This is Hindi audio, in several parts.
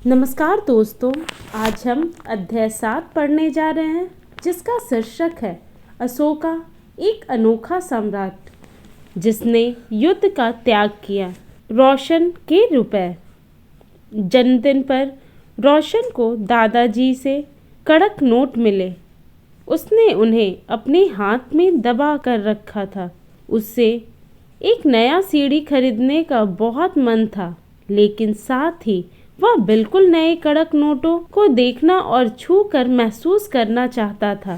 नमस्कार दोस्तों, आज हम अध्याय 7 पढ़ने जा रहे हैं जिसका शीर्षक है अशोका, एक अनोखा सम्राट जिसने युद्ध का त्याग किया। रोशन के रुपए। जन्मदिन पर रोशन को दादाजी से कड़क नोट मिले। उसने उन्हें अपने हाथ में दबा कर रखा था। उससे एक नया सीढ़ी खरीदने का बहुत मन था, लेकिन साथ ही वह बिल्कुल नए कड़क नोटों को देखना और छू कर महसूस करना चाहता था।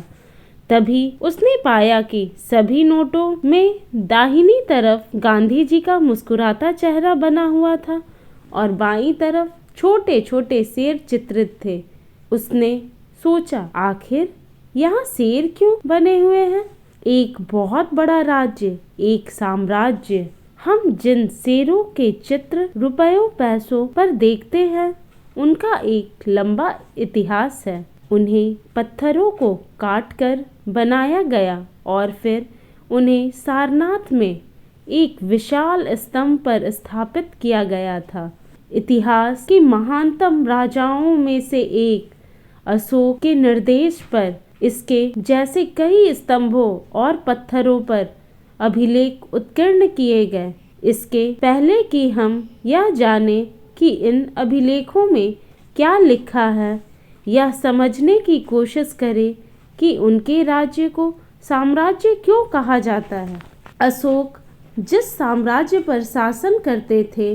तभी उसने पाया कि सभी नोटों में दाहिनी तरफ गांधी जी का मुस्कुराता चेहरा बना हुआ था और बाईं तरफ छोटे छोटे शेर चित्रित थे। उसने सोचा, आखिर यहाँ शेर क्यों बने हुए हैं? एक बहुत बड़ा राज्य, एक साम्राज्य। हम जिन शेरों के चित्र रुपयों पैसों पर देखते हैं, उनका एक लंबा इतिहास है। उन्हें पत्थरों को काटकर बनाया गया और फिर उन्हें सारनाथ में एक विशाल स्तंभ पर स्थापित किया गया था। इतिहास के महानतम राजाओं में से एक अशोक के निर्देश पर इसके जैसे कई स्तंभों और पत्थरों पर अभिलेख उत्कीर्ण किए गए। इसके पहले कि हम यह जाने कि इन अभिलेखों में क्या लिखा है, यह समझने की कोशिश करें कि उनके राज्य को साम्राज्य क्यों कहा जाता है। अशोक जिस साम्राज्य पर शासन करते थे,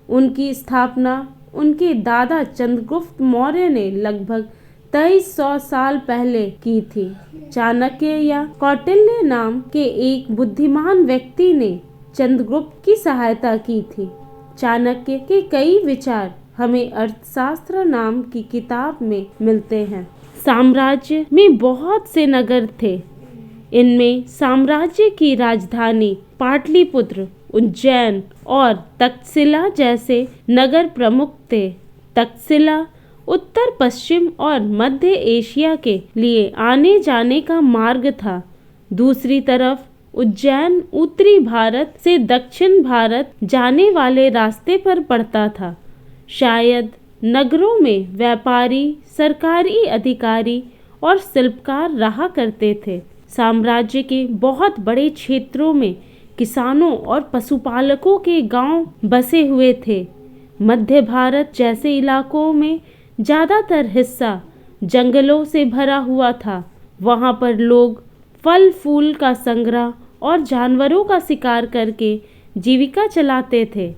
उनकी स्थापना उनके दादा चंद्रगुप्त मौर्य ने लगभग 2300 साल पहले की थी। चाणक्य या कौटिल्य नाम के एक बुद्धिमान व्यक्ति ने चंद्रगुप्त की सहायता की थी। चाणक्य के कई विचार हमें अर्थशास्त्र नाम की किताब में मिलते हैं। साम्राज्य में बहुत से नगर थे। इनमें साम्राज्य की राजधानी पाटलिपुत्र, उज्जैन और तक्षशिला जैसे नगर प्रमुख थे। तक्षशिला उत्तर पश्चिम और मध्य एशिया के लिए आने जाने का मार्ग था। दूसरी तरफ उज्जैन उत्तरी भारत से दक्षिण भारत जाने वाले रास्ते पर पड़ता था। शायद नगरों में व्यापारी, सरकारी अधिकारी और शिल्पकार रहा करते थे। साम्राज्य के बहुत बड़े क्षेत्रों में किसानों और पशुपालकों के गांव बसे हुए थे। मध्य भारत जैसे इलाकों में ज़्यादातर हिस्सा जंगलों से भरा हुआ था। वहाँ पर लोग फल फूल का संग्रह और जानवरों का शिकार करके जीविका चलाते थे।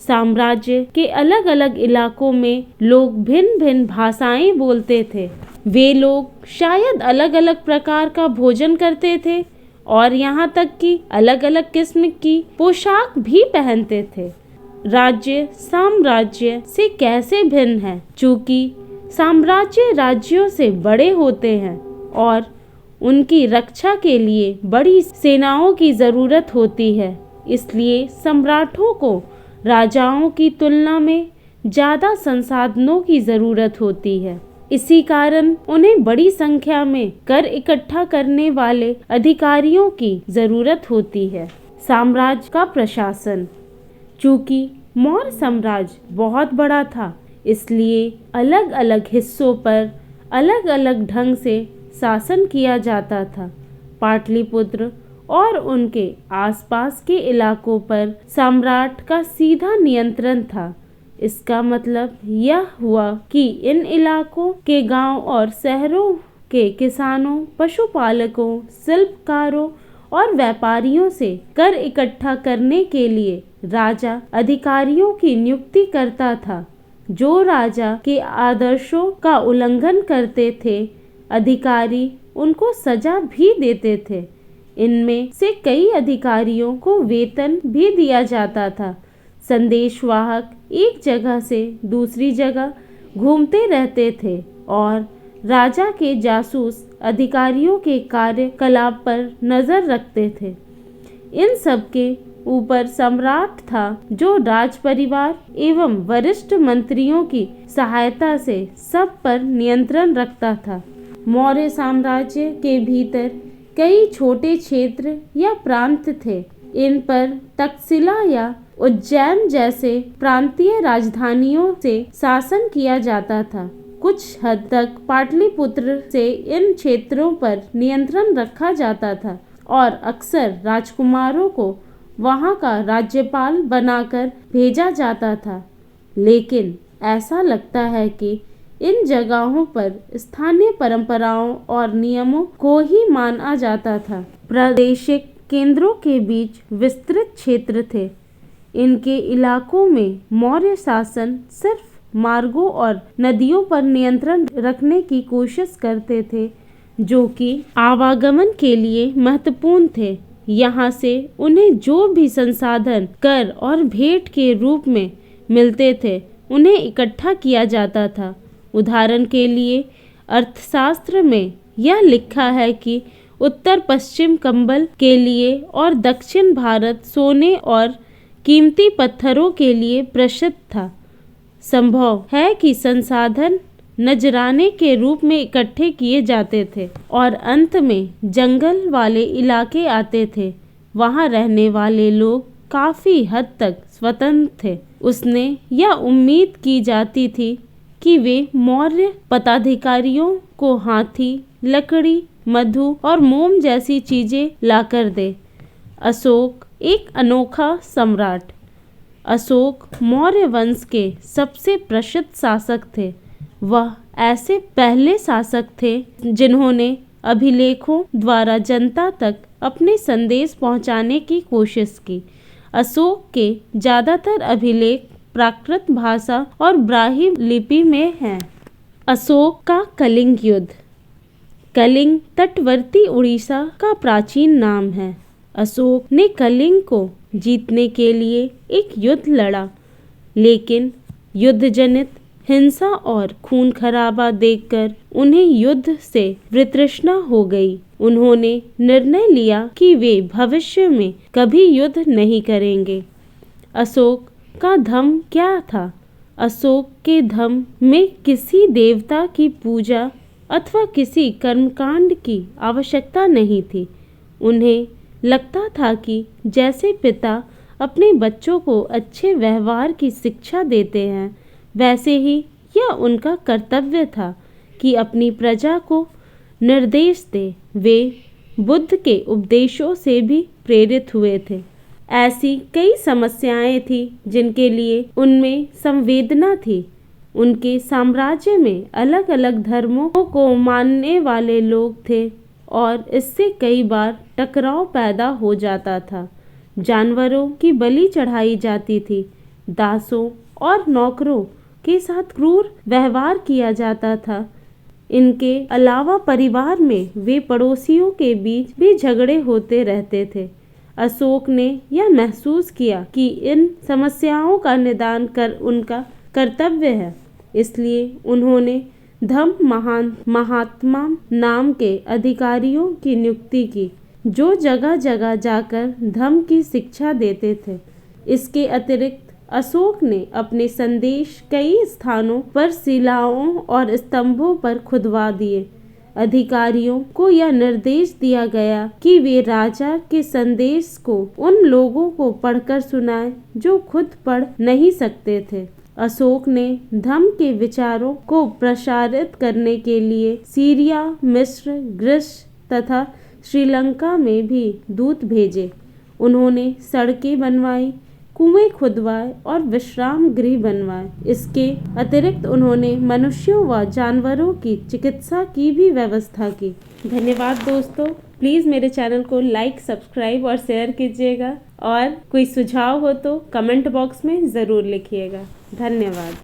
साम्राज्य के अलग अलग इलाकों में लोग भिन्न भिन्न भाषाएं बोलते थे। वे लोग शायद अलग अलग प्रकार का भोजन करते थे और यहाँ तक कि अलग अलग किस्म की पोशाक भी पहनते थे। राज्य साम्राज्य से कैसे भिन्न है? चूंकि साम्राज्य राज्यों से बड़े होते हैं और उनकी रक्षा के लिए बड़ी सेनाओं की जरूरत होती है, इसलिए सम्राटों को राजाओं की तुलना में ज्यादा संसाधनों की जरूरत होती है। इसी कारण उन्हें बड़ी संख्या में कर इकट्ठा करने वाले अधिकारियों की जरूरत होती है। साम्राज्य का प्रशासन। चूंकि मौर्य साम्राज्य बहुत बड़ा था, इसलिए अलग अलग हिस्सों पर अलग अलग ढंग से शासन किया जाता था। पाटलिपुत्र और उनके आसपास के इलाकों पर सम्राट का सीधा नियंत्रण था। इसका मतलब यह हुआ कि इन इलाकों के गांव और शहरों के किसानों, पशुपालकों, शिल्पकारों और व्यापारियों से कर इकट्ठा करने के लिए राजा अधिकारियों की नियुक्ति करता था। जो राजा के आदर्शों का उल्लंघन करते थे, अधिकारी उनको सजा भी देते थे। इनमें से कई अधिकारियों को वेतन भी दिया जाता था। संदेशवाहक एक जगह से दूसरी जगह घूमते रहते थे और राजा के जासूस अधिकारियों के कार्यकलाप पर नजर रखते थे। इन सब के ऊपर सम्राट था, जो राज परिवार एवं वरिष्ठ मंत्रियों की सहायता से सब पर नियंत्रण रखता था। मौर्य साम्राज्य के भीतर कई छोटे क्षेत्र या प्रांत थे। इन पर तक्षशिला या उज्जैन जैसे प्रांतीय राजधानियों से शासन किया जाता था। कुछ हद तक पाटलिपुत्र से इन क्षेत्रों पर नियंत्रण रखा जाता था और अक्सर राजकुमारों को वहां का राज्यपाल बनाकर भेजा जाता था। लेकिन ऐसा लगता है कि इन जगहों पर स्थानीय परंपराओं और नियमों को ही माना जाता था। प्रादेशिक केंद्रों के बीच विस्तृत क्षेत्र थे। इनके इलाकों में मौर्य शासन सिर्फ मार्गों और नदियों पर नियंत्रण रखने की कोशिश करते थे, जो कि आवागमन के लिए महत्वपूर्ण थे। यहाँ से उन्हें जो भी संसाधन कर और भेंट के रूप में मिलते थे, उन्हें इकट्ठा किया जाता था। उदाहरण के लिए अर्थशास्त्र में यह लिखा है कि उत्तर पश्चिम कंबल के लिए और दक्षिण भारत सोने और कीमती पत्थरों के लिए प्रसिद्ध था। संभव है कि संसाधन नजराने के रूप में इकट्ठे किए जाते थे और अंत में जंगल वाले इलाके आते थे। वहां रहने वाले लोग काफी हद तक स्वतंत्र थे। उसने यह उम्मीद की जाती थी कि वे मौर्य पदाधिकारियों को हाथी, लकड़ी, मधु और मोम जैसी चीजें लाकर दे। अशोक एक अनोखा सम्राट। अशोक मौर्य वंश के सबसे प्रसिद्ध शासक थे। वह ऐसे पहले शासक थे जिन्होंने अभिलेखों द्वारा जनता तक अपने संदेश पहुंचाने की कोशिश की। अशोक के ज्यादातर अभिलेख प्राकृत भाषा और ब्राह्मी लिपि में हैं। अशोक का कलिंग युद्ध। कलिंग तटवर्ती उड़ीसा का प्राचीन नाम है। अशोक ने कलिंग को जीतने के लिए एक युद्ध लड़ा, लेकिन युद्ध जनित हिंसा और खून खराबा देखकर उन्हें युद्ध से वितृष्णा हो गई। उन्होंने निर्णय लिया कि वे भविष्य में कभी युद्ध नहीं करेंगे। अशोक का धर्म क्या था? अशोक के धर्म में किसी देवता की पूजा अथवा किसी कर्मकांड की आवश्यकता नहीं थी। उन्हें लगता था कि जैसे पिता अपने बच्चों को अच्छे व्यवहार की शिक्षा देते हैं, वैसे ही यह उनका कर्तव्य था कि अपनी प्रजा को निर्देश दे। वे बुद्ध के उपदेशों से भी प्रेरित हुए थे। ऐसी कई समस्याएं थी जिनके लिए उनमें संवेदना थी। उनके साम्राज्य में अलग अलग धर्मों को मानने वाले लोग थे और इससे कई बार टकराव पैदा हो जाता था। जानवरों की बलि चढ़ाई जाती थी। दासों और नौकरों के साथ क्रूर व्यवहार किया जाता था। इनके अलावा परिवार में वे पड़ोसियों के बीच भी झगड़े होते रहते थे। अशोक ने यह महसूस किया कि इन समस्याओं का निदान कर उनका कर्तव्य है। इसलिए उन्होंने धम्म महात्मा नाम के अधिकारियों की नियुक्ति की, जो जगह जगह जाकर धम्म की शिक्षा देते थे। इसके अतिरिक्त अशोक ने अपने संदेश कई स्थानों पर शिलाओं और स्तंभों पर खुदवा दिए। अधिकारियों को यह निर्देश दिया गया कि वे राजा के संदेश को उन लोगों को पढ़कर सुनाएं जो खुद पढ़ नहीं सकते थे। अशोक ने धम्म के विचारों को प्रसारित करने के लिए सीरिया, मिस्र, ग्रीस तथा श्रीलंका में भी दूत भेजे। उन्होंने सड़कें बनवाई, कुएं खुदवाए और विश्राम गृह बनवाए। इसके अतिरिक्त उन्होंने मनुष्यों व जानवरों की चिकित्सा की भी व्यवस्था की। धन्यवाद दोस्तों। प्लीज़ मेरे चैनल को लाइक, सब्सक्राइब और शेयर कीजिएगा और कोई सुझाव हो तो कमेंट बॉक्स में ज़रूर लिखिएगा। धन्यवाद।